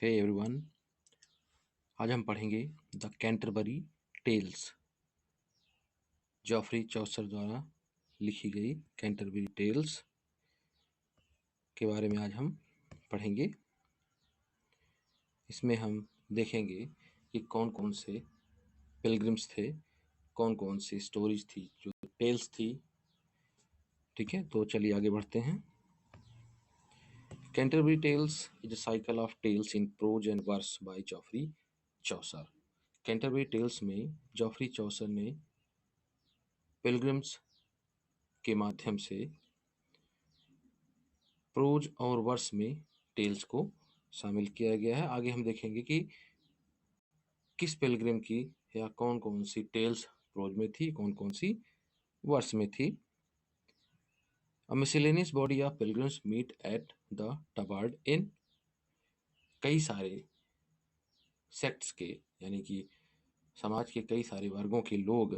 Hey everyone, आज हम पढ़ेंगे द कैंटरबरी टेल्स। जॉफरी चौसर द्वारा लिखी गई कैंटरबरी टेल्स के बारे में आज हम पढ़ेंगे। इसमें हम देखेंगे कि कौन कौन से पिलग्रिम्स थे, कौन कौन सी स्टोरीज थी, जो टेल्स थी। ठीक है, तो चलिए आगे बढ़ते हैं। Canterbury Tales is a cycle of tales in prose and verse by Geoffrey Chaucer. Canterbury Tales में जॉफरी चौसर ने पिलग्रिम्स के माध्यम से प्रोज और वर्स में टेल्स को शामिल किया गया है। आगे हम देखेंगे कि किस पिलग्रिम की या कौन कौन सी टेल्स प्रोज में थी, कौन कौन सी वर्स में थी। A miscellaneous body of pilgrims meet at the Tabard Inn। कई सारे सेक्ट्स के यानी कि समाज के कई सारे वर्गों के लोग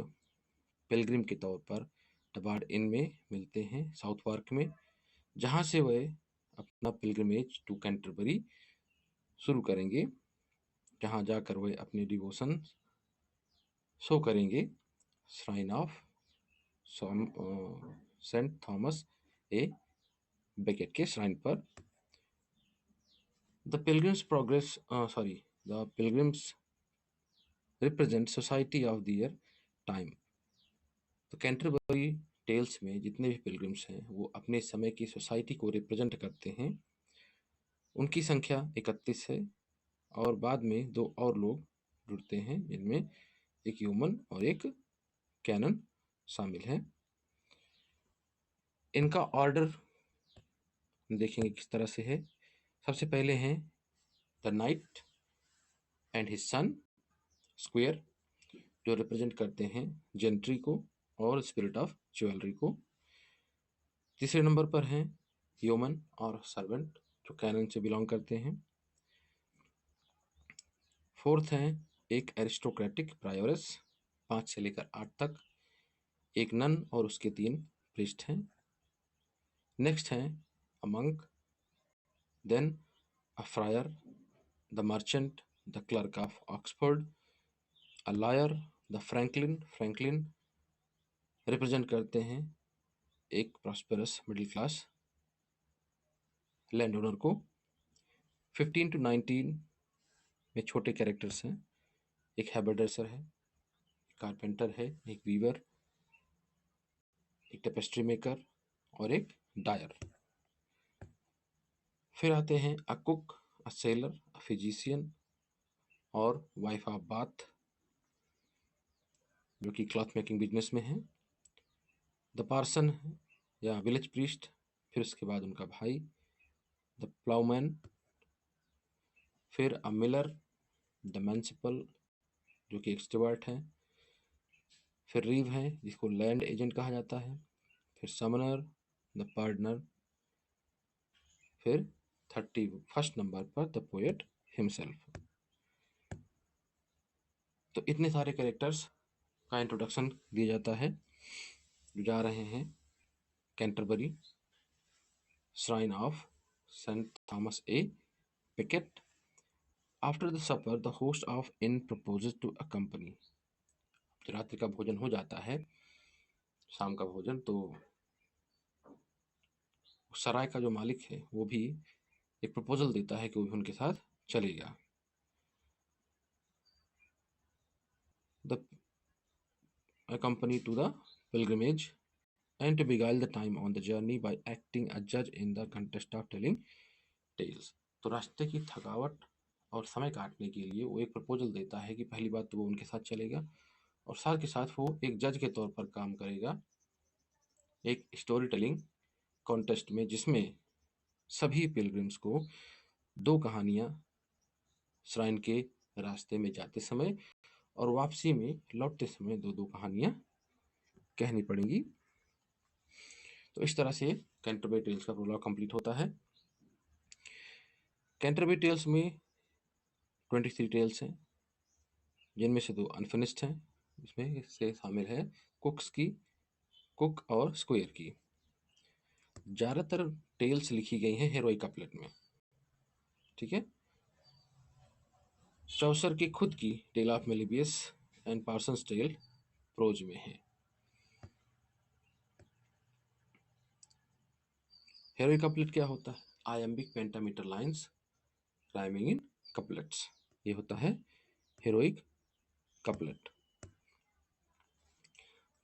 पिलग्रिम के तौर पर टबार्ड इन में मिलते हैं साउथ पार्क में, जहां से वह अपना पिलग्रिमेज टू कैंटरबरी शुरू करेंगे, जहां जाकर वह अपने डिवोशन शो करेंगे shrine of Saint Thomas a Becket के श्राइन पर। The pilgrims represent society of their time. तो कैंटरबरी टेल्स में जितने भी पिलग्रिम्स हैं वो अपने समय की सोसाइटी को रिप्रेजेंट करते हैं। उनकी संख्या 31 है और बाद में दो और लोग जुड़ते हैं, जिनमें एक ह्यूमन और एक कैनन शामिल है। इनका ऑर्डर देखेंगे किस तरह से है। सबसे पहले हैं the night and his son square, जो रिप्रेजेंट करते हैं जेंट्री को और स्पिरिट ऑफ ज्वेलरी को। तीसरे नंबर पर हैं ह्यूमन और सर्वेंट, जो कैनन से बिलोंग करते हैं। फोर्थ हैं एक एरिस्टोक्रेटिक प्रायोरस, 5 से लेकर 8 तक। एक नन और उसके 3 प्रीस्ट हैं। नेक्स्ट हैं a monk, then a friar, the merchant, the clerk of Oxford, a lawyer, the Franklin represent करते हैं एक prosperous middle class land owner को। 15 to 19 में छोटे कैरेक्टर्स हैं। एक हैबरड्रेसर है, एक कारपेंटर है, एक वीवर, एक टेपेस्ट्री मेकर और एक डायर। फिर आते हैं a cook, a seller, a physician और वाइफ ऑफ बाथ, जो कि क्लॉथ मेकिंग बिजनेस में है। द पार्सन या विलेज प्रीस्ट, फिर उसके बाद उनका भाई द प्लाउमैन, फिर अ मिलर, द म्युनिसिपल, जो कि एक्सट्रोवर्ट है, फिर रीव है जिसको लैंड एजेंट कहा जाता है, फिर समनर, द पार्डनर, फिर 31st नंबर पर द पोएट हिमसेल्फ। तो इतने सारे कैरेक्टर्स का इंट्रोडक्शन दिया जाता है जो जा रहे हैं Canterbury shrine of Saint Thomas a Becket. After the supper the host of inn proposes to accompany. रात्रि का भोजन हो जाता है, शाम का भोजन, तो सराय का जो मालिक है वो भी एक प्रपोजल देता है कि वो भी उनके साथ चलेगा। The accompany to the pilgrimage and to beguile the time on the journey by acting a judge in the contest of telling tales। तो रास्ते की थकावट और समय काटने के लिए वो एक प्रपोजल देता है कि पहली बात तो वो उनके साथ चलेगा और साथ के साथ वो एक जज के तौर पर काम करेगा एक स्टोरी टेलिंग कॉन्टेस्ट में, जिसमें सभी पिलग्रिम्स को 2 कहानियां श्राइन के रास्ते में जाते समय और वापसी में लौटते समय 2-2 कहानियां कहनी पड़ेंगी। तो इस तरह से कैंटरबरी टेल्स का प्रोलॉग कंप्लीट होता है। कैंटरबरी टेल्स में 23 टेल्स हैं, जिनमें से 2 अनफिनिश्ड हैं। इसमें से शामिल है कुक और स्क्वायर की। ज़्यादातर टेल्स लिखी गई हैं हेरोइक कपलेट में। ठीक है, चौसर की खुद की tale of Melibeus and parson's tale prose में है। हेरोइक कपलेट क्या होता है? Iambic pentameter lines rhyming in couplets, ये होता है heroic couplet.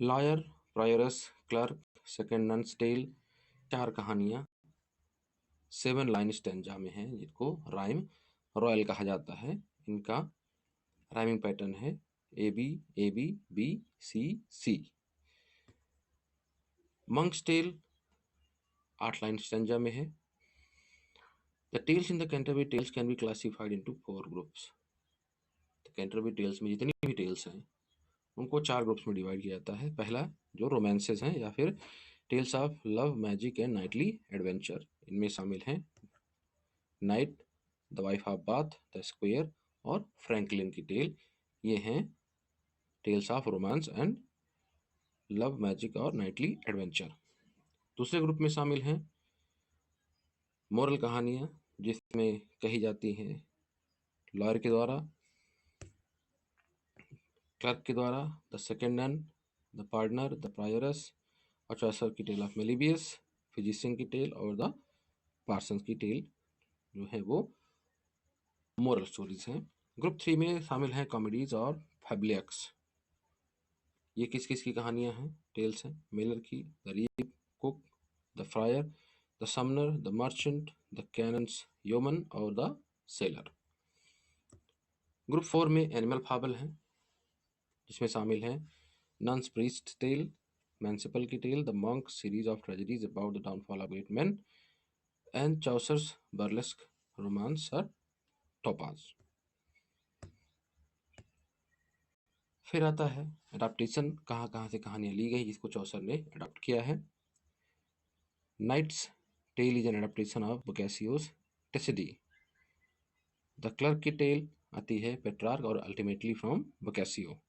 Lawyer, prioress, clerk, second nun's tale, 4 कहानियाँ 7 लाइन स्टेंजा में हैं, जिनको राइम रॉयल कहा जाता है। इनका राइमिंग पैटर्न है A B B C C. Monk's tale 8 line stanza में है। The tales in the Canterbury Tales can be classified into 4 groups. Canterbury Tales में जितनी भी टेल्स हैं उनको 4 ग्रुप्स में डिवाइड किया जाता है। पहला जो रोमांसेस हैं या फिर tales of love, magic and knightly adventure, इनमें शामिल हैं knight, the wife of Bath, the squire और फ्रैंकलिन की टेल। ये हैं tales of romance and love, magic और नाइटली एडवेंचर। दूसरे ग्रुप में शामिल हैं मोरल कहानियाँ, जिसमें कही जाती हैं लॉयर के द्वारा, क्लर्क के द्वारा, the second nun, the partner, the prioress और चौसर की टेल ऑफ मेलिबियस, फिजिशियन की टेल और द पार्सन्स की टेल जो है वो मोरल स्टोरीज हैं। ग्रुप 3 में शामिल हैं कॉमेडीज और फैब्लिक्स। ये किस किस की कहानियां हैं, टेल्स हैं? मिलर की, the reeve, cook, the friar, the summoner, the merchant, the canon's yeoman और द सेलर। ग्रुप 4 में एनिमल फाबल हैं, जिसमें शामिल हैं नन्स प्रीस्ट टेल, मैंसिपल की tale, the monk series of tragedies about the downfall of great man and Chaucer's burlesque romance Sir Thopas. फिर आता है अडाप्टेशन, कहाँ कहाँ से कहानियाँ ली गई जिसको चौसर ने अडॉप्ट किया है। Knight's tale is an adaptation of Boccaccio's Teseida. The clerk की टेल आती है पेट्रार्क और ultimately from Boccaccio.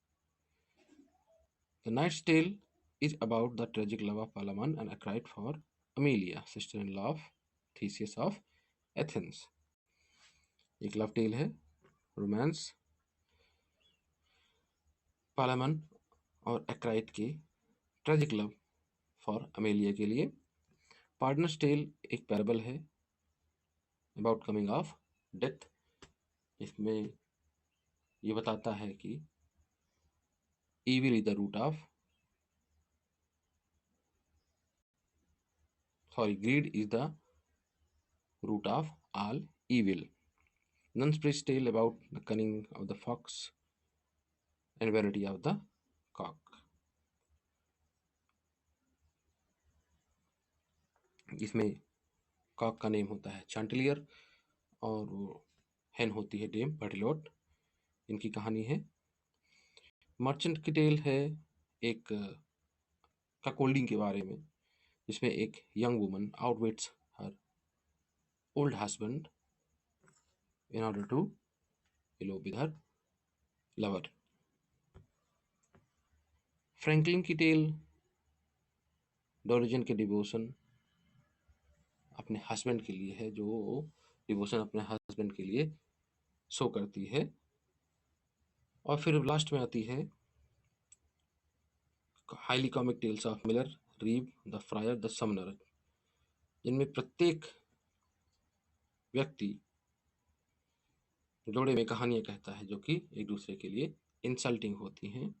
The knight's tale is about the tragic love of Palamon and Acrite for Amelia, sister-in-law of Theseus of Athens. एक love tale है, romance Palamon और एक्राइट की tragic love for Emelia के लिए। Pardoner's tale एक parable है about coming of death, इसमें ये बताता है कि evil is the root of greed is the root of all evil. Nun's priest tale about the cunning of the fox and vanity of the cock. इसमें Kock का name होता है चांटिलियर और वो हेन होती है डेम बर्टिलोट। इनकी कहानी है। मर्चेंट की टेल है एक ककोल्डिंग के बारे में, जिसमें एक young woman outwits her old husband in order to elope with her lover. Franklin की टेल डोरिजन के डिवोशन अपने हस्बैंड के लिए है, जो डिवोशन अपने हस्बैंड के लिए शो करती है। और फिर लास्ट में आती है highly comic tales of Miller, Reeve, the friar, the summoner, जिनमें प्रत्येक व्यक्ति जोड़े में कहानियां कहता है जो कि एक दूसरे के लिए इंसल्टिंग होती हैं।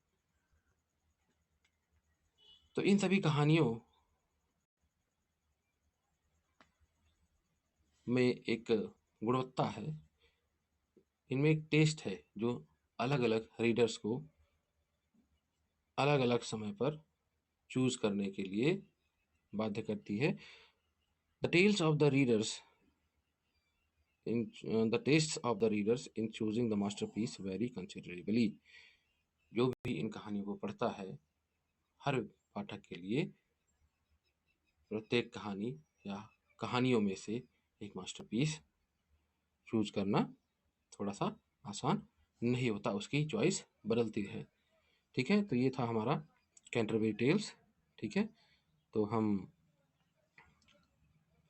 तो इन सभी कहानियों में एक गुणवत्ता है, इनमें एक टेस्ट है जो अलग अलग रीडर्स को अलग अलग समय पर चूज करने के लिए बाध्य करती है। The tales of the readers in the taste of the readers in choosing the masterpiece very considerably. जो भी इन कहानियों को पढ़ता है, हर पाठक के लिए प्रत्येक कहानी या कहानियों में से एक मास्टरपीस चूज करना थोड़ा सा आसान नहीं होता, उसकी चॉइस बदलती है। ठीक है, तो ये था हमारा कैंटरबरी टेल्स। ठीक है, तो हम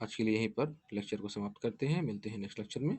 आज के लिए यहीं पर लेक्चर को समाप्त करते हैं, मिलते हैं नेक्स्ट लेक्चर में।